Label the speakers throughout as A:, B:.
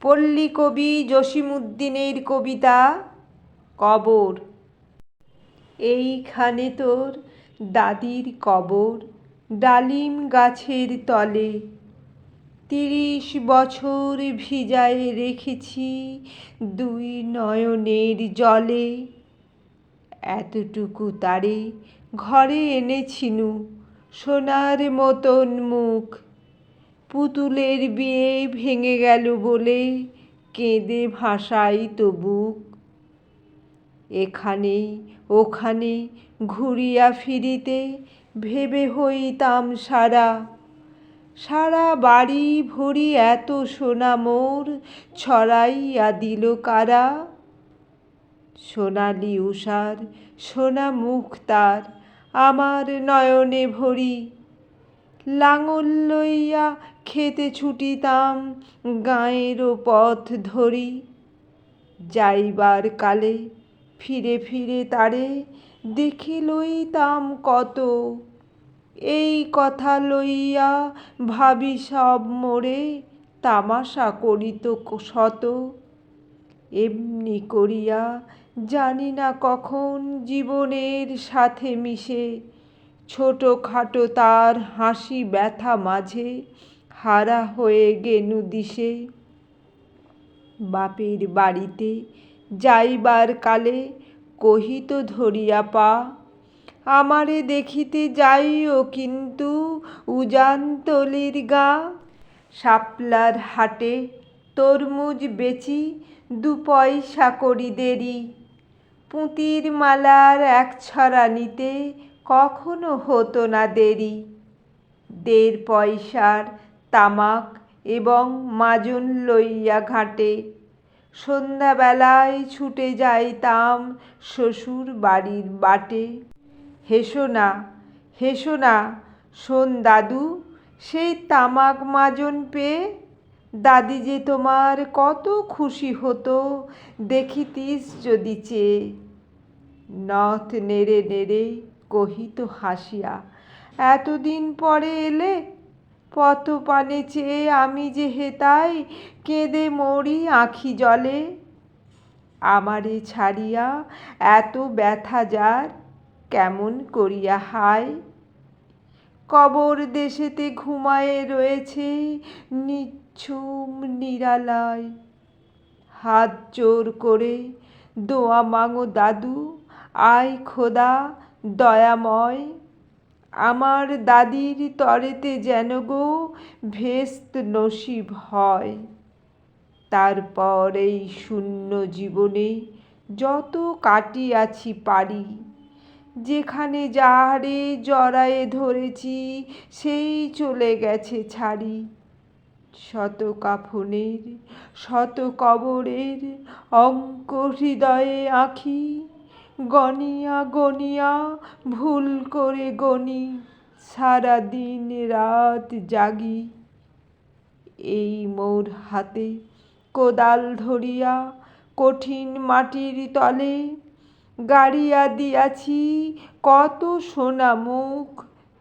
A: পল্লী কবি জসিমউদ্দিনের কবিতা কবর। এইখানে তোর দাদির কবর, ডালিম গাছের তলে। ৩০ বছর ভিজায়ে রেখেছি দুই নয়নের জলে। এতটুকু তারে ঘরে এনেছিনু, সোনার মতন মুখ। পুতুলের বিয়ে ভেঙে গেল বলে কেঁদে ভাসাইতো বুক। এখানে ওখানে ঘুরিয়া ফিরিতে ভেবে হইতাম সারা। সারা বাড়ি ভরি এত সোনা মোর ছড়াইয়া দিল কারা। সোনালি উষার সোনা মুখ তার আমার নয়নে ভরি। লাঙল লইয়া খেতে ছুটিতাম গাঁয়েরও পথ ধরি। যাইবার কালে ফিরে ফিরে তারে দেখে লইতাম কত। এই কথা লইয়া ভাবি সব মোরে তামাশা করিত শত। এমনি করিয়া জানি না কখন জীবনের সাথে মিশে ছোটখাটো তার হাসি ব্যথা মাঝে হারা হয়ে গেনু দিশে। বাপের বাড়িতে যাইবার কালে কহিত ধরিয়া পা, আমারে দেখিতে যাইও কিন্তু উজানতলির গা। শাপলার হাটে তরমুজ বেচি ২ পয়সা করি দেরি। পুঁতির মালার ১ ছড়া নিতে কখনো হতো না দেরি। ১.৫ পয়সার তামাক এবং মাজন লইয়া ঘাটে সন্ধ্যাবেলায় ছুটে যাইতাম শ্বশুর বাড়ির বাটে। হেসো না, হেসো না, শোন দাদু, সেই তামাক মাজন পেয়ে দাদি যে তোমার কত খুশি হতো দেখিতিস যদি চেয়ে। নথ নেড়ে নেড়ে কহিত হাসিয়া, এতদিন পরে এলে। পথপানে চেয়ে আমি যে হেতায় কেঁদে মরি আঁখি জলে। আমারে ছাড়িয়া এত ব্যথা যার কেমন করিয়া হায়। কবর দেশেতে ঘুমায়ে রয়েছে নিঝুম নিরালায়। হাত জোর করে দোয়া মাগো দাদু, আয় খোদা দয়াময়। আমার দাদির তরেতে যেন গো ভেস্ত নসিব হয়। তারপর এই শূন্য জীবনে যত কাটিয়াছি পারি। যেখানে যাহারে জড়ায়ে ধরেছি সেই চলে গেছে ছাড়ি। শত কাফনের শত কবরের অঙ্ক হৃদয়ে আঁকি। গনিয়া গনিয়া ভুল করে গনি, সারা দিন রাত জাগি। এই মোর হাতে কোদাল ধরিয়া কঠিন মাটির তলে গাড়িয়া দিয়াছি কত সোনা মুখ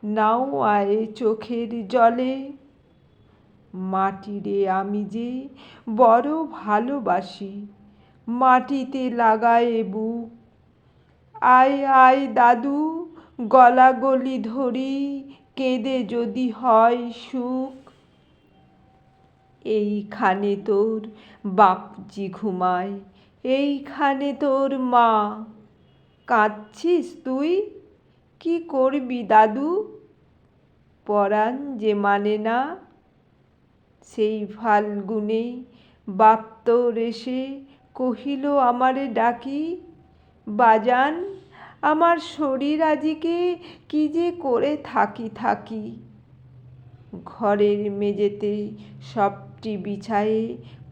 A: নাও আয়ে চোখের জলে। মাটিরে আমি যে বড় ভালোবাসি, মাটিতে লাগায়ে বুক। আয় আয় দাদু, গলাগলি ধরি কেঁদে যদি হয় সুখ। এইখানে তোর বাপজি ঘুমায়, এইখানে তোর মা। কাঁদছিস তুই? কি করবি দাদু? পরাণ যে মানে না। সেই ফাল্গুনে বাপ তোর এসে কহিল আমারে ডাকি, বাজান আমার শরীর আজিকে কি যে করে থাকি থাকি। ঘরের মেজেতে সপটি বিছায়ে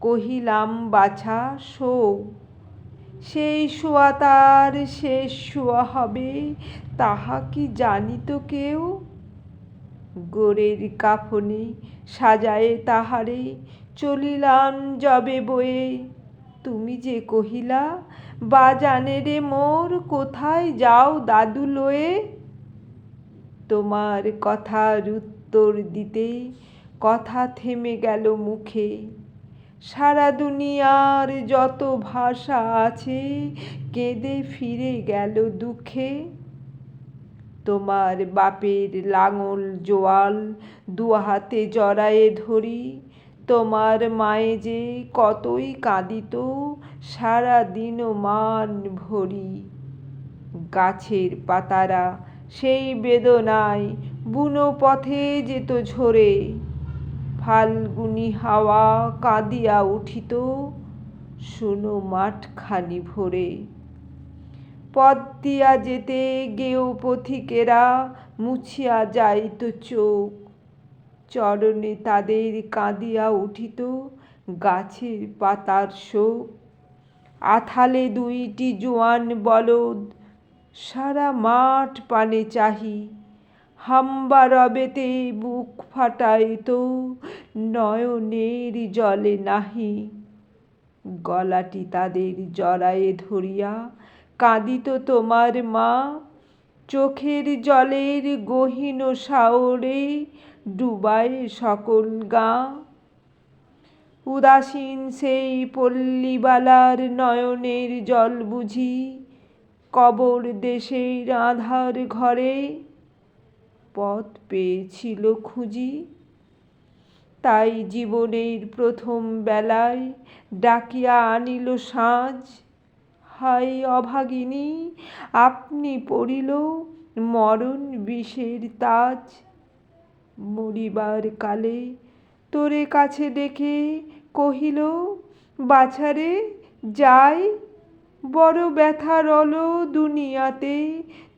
A: কহিলাম বাছা শো। সেই শোয়া তার শেষ শোয়া হবে তাহা কি জানিত কেউ? গোরের কাফনে সাজায়ে তাহারে চলিলাম যবে বয়ে। তুমি যে কহিলা, বাজানেরে মোর কোথায় যাও দাদু লয়ে। তোমার কথার উত্তর দিতে কথা থেমে গেল মুখে। সারা দুনিয়ার যত ভাষা আছে কেঁদে ফিরে গেল দুঃখে। তোমার বাপের লাঙল জোয়াল দু হাতে জড়ায়ে ধরি, তোমার মায়ে যে কতই কাঁদিত সারা দিন মান ভরি। গাছের পাতারা সেই বেদনায় বুনো পথে যেত ঝরে, ফাল্গুনি হাওয়া কাঁদিয়া উঠিত শুনো মাঠখানি ভরে। পথ দিয়া যেতে গেও পথিকেরা মুছিয়া যাইত চোখ, চরণে তাদের কাঁদিয়া উঠিত গাছের পাতার শোক। আথালে দুইটি জোয়ান বলদ সারা মাঠ পানে চাহি, হাম্বা রবেতে বুক ফাটাইত নয়নের জলে নাহি। গলাটি তাদের জড়ায়ে ধরিয়া কাঁদিত তোমার মা, চোখের জলের গহীন সাওরে ডুবায় সকল গা। উদাসীন সেই পল্লীবালার নয়নের জল বুঝি কবর দেশের আঁধার ঘরে পথ পেয়েছিল খুঁজি। তাই জীবনের প্রথম বেলায় ডাকিয়া আনিল সাঁঝ, হায় অভাগিনী আপনি পড়িল মরণ বিষের তাজ। মরিবার কালে তোরে কাছে ডেকে কহিল, বাছারে যাই, বড় ব্যথা রল দুনিয়াতে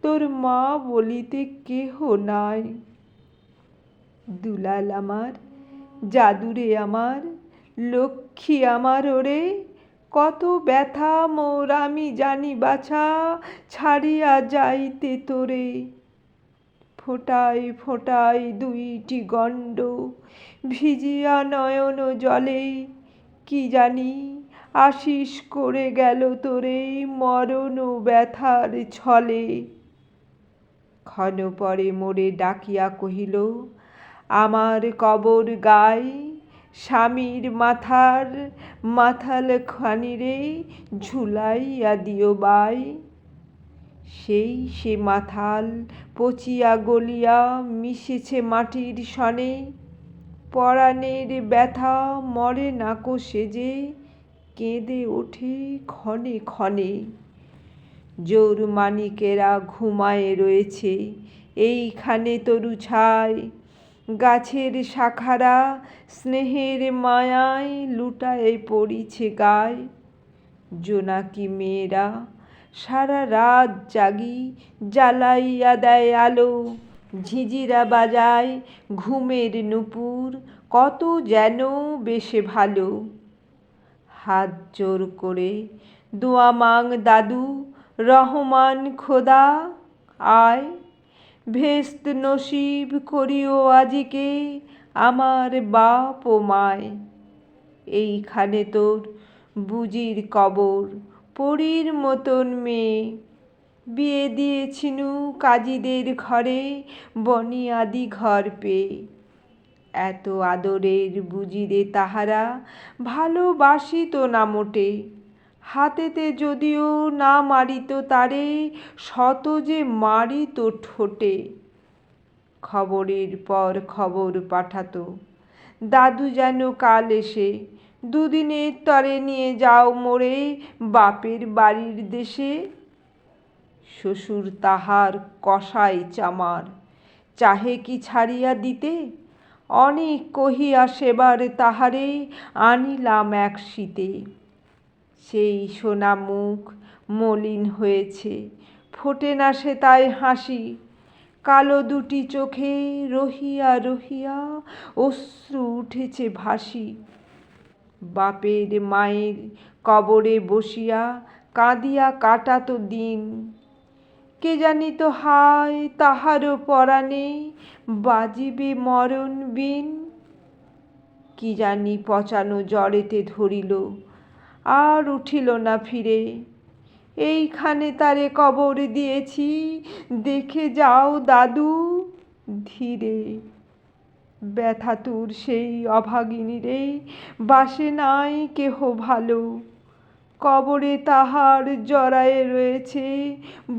A: তোর মা বলিতে কেহ নাই। দুলাল আমার, জাদুরে আমার, লক্ষ্মী আমার ওরে, কত ব্যথা মোর আমি জানি বাছা ছাড়িয়া যাইতে তোরে। ফোঁটায় ফোঁটায় দুইটি গণ্ড ভিজিয়া নয়ন জলে, কি জানি আশিস করে গেল তোরে মরণ ব্যথার ছলে। ক্ষণ পরে মোরে ডাকিয়া কহিল, আমার কবর গাই, স্বামীর মাথার মাথাল খানিরে ঝুলাইয়া দিও বাই। সেই সে মাথাল পচিয়া গলিয়া মিশেছে মাটির সনে, পরাণের ব্যথা মরে নাকো সেজে কেঁদে ওঠে ক্ষণে ক্ষণে। জোর মানিকেরা ঘুমায়ে রয়েছে এইখানে তরু ছায়, গাছের শাখারা স্নেহের মায়ায় লুটায়ে পড়িছে গায়। জোনাকি মেয়েরা সারা রাত জাগি জ্বালাইয়া দেয় আলো, ঝিঁঝিরা বাজায় ঘুমের নূপুর কত যেন বেশে ভালো। হাত জোর করে দোয়া মাং দাদু রহমান খোদা, আয় ভেস্ত নসিব করিও আজিকে আমার বাপ ও মায়। এইখানে তোর বুজির কবর, পরীর মতন মেয়ে, বিয়ে দিয়েছিনু কাজীদের ঘরে বনিয়াদি ঘর পেয়ে। এত আদরের বুজিরে তাহারা ভালোবাসিত না মোটে, হাতেতে যদিও না মারিত তারে শত যে মারিত ঠোঁটে। খবরের পর খবর পাঠাতো, দাদু যেন কাল এসে দুদিনের তরে নিয়ে যাও মোরে বাপের বাড়ির দেশে। শ্বশুর তাহার কসাই চামার, চাহে কি ছাড়িয়া দিতে, অনেক কহিয়া সেবার তাহারে আনিলাম এক শীতে। সেই সোনা মুখ মলিন হয়েছে, ফোটে না সে তাই হাসি, কালো দুটি চোখে রহিয়া রহিয়া অশ্রু উঠেছে ভাসি। বাপের মায়ের কবরে বসিয়া কাঁদিয়া কাটাতো দিন, কে জানিত হায় তাহারও পরাণে বাজিবে মরণ বিন। কি জানি পচানো জড়েতে ধরিল, আর উঠিল না ফিরে, এইখানে তারে কবর দিয়েছি দেখে যাও দাদু ধীরে। ব্যথাতুর সেই অভাগিনী রে, বাসে নাই কেহ ভালো। কবরে তাহার জরায়ে রয়েছে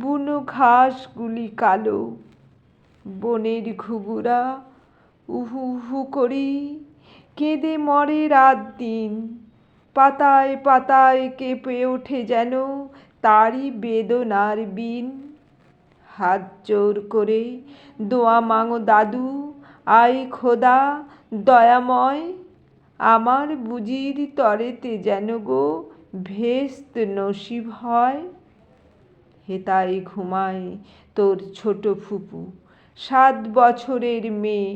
A: বুনো ঘাসগুলি কালো। বনের ঘুঘুরা উহু উহু করি কেঁদে মরে রাত দিন। পাতায় পাতায় কেঁপে ওঠে যেন তারই বেদনার বিন। হাত জোর করে দোয়া মাঙো দাদু, আয় খোদা দয়াময়, আমার বুঝির তরেতে যেন গো ভেস্ত নসিব হয়। হেতায় ঘুমায় তোর ছোট ফুপু, 7 বছরের মেয়ে।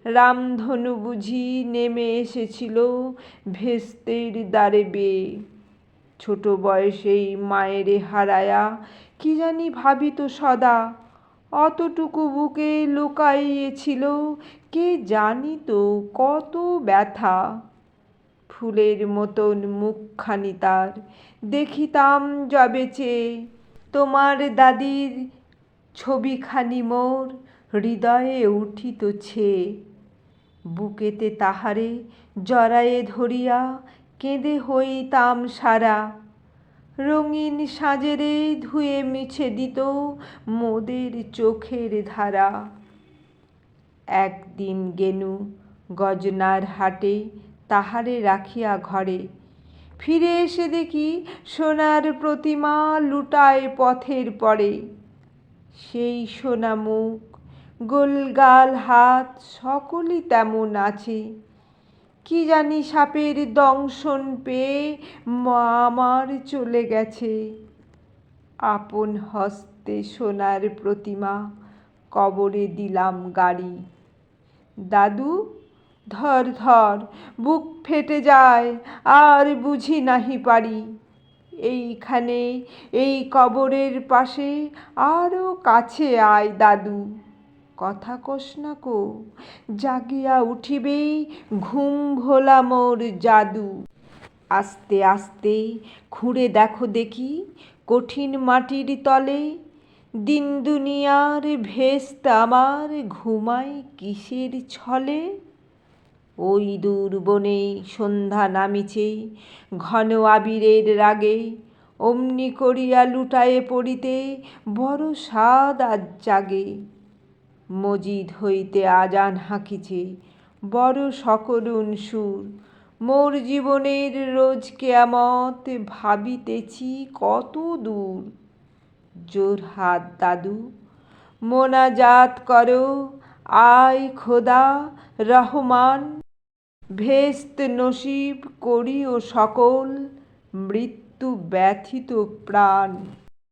A: রামধনু বুঝি নেমে এসেছিল ভেস্তের দ্বারে বেয়ে। ছোট বয়সেই মায়েরে হারায়া কি জানি ভাবিত সদা, অতটুকু বুকে লুকাইয়েছিল কে জানিত কত ব্যথা। ফুলের মতন মুখখানি তার দেখিতাম যবে চেয়ে, তোমার দাদির ছবিখানি মোর হৃদয়ে উঠিত ছেয়ে। বুকেতে তাহারে জড়ায়ে ধরিয়া কেঁদে হইতাম সারা। রঙিন সাজেরে ধুয়ে মুছে দিত মোদের চোখের ধারা। একদিন গেনু গজনার হাটে তাহারে রাখিয়া ঘরে, ফিরে এসে দেখি সোনার প্রতিমা লুটায় পথের পরে। সেই সোনা মুখ, গোলগাল হাত সকলই তেমন আছে। কি জানি সাপের দংশন পেয়ে মা আমার চলে গেছে। আপন হস্তে সোনার প্রতিমা কবরে দিলাম গাড়ি। দাদু ধর ধর, বুক ফেটে যায় আর বুঝি নাহি পারি। এইখানে এই কবরের পাশে আরো কাছে আয় দাদু। কথা কস না কো, জাগিয়া উঠিবে ঘুম ভোলা মোর জাদু। আস্তে আস্তে খুঁড়ে দেখো দেখি কঠিন মাটির তলে, দিন দুনিয়ার ভেস্ত আমার ঘুমায় কিসের ছলে। ওই দূর বনে সন্ধ্যা নামিছে ঘন আবিরের রাগে, অমনি করিয়া লুটায়ে পড়িতে বড় সাধ আজ জাগে। মজিদ হইতে আজান হাঁকিছে বড় সকরুণ সুর, মোর জীবনের রোজ কেয়ামত ভাবিতেছি কত দূর। জোর হাত দাদু, মোনাজাত করো, আয় খোদা রহমান, ভেস্ত নসিব করিও সকল মৃত্যু ব্যথিত প্রাণ।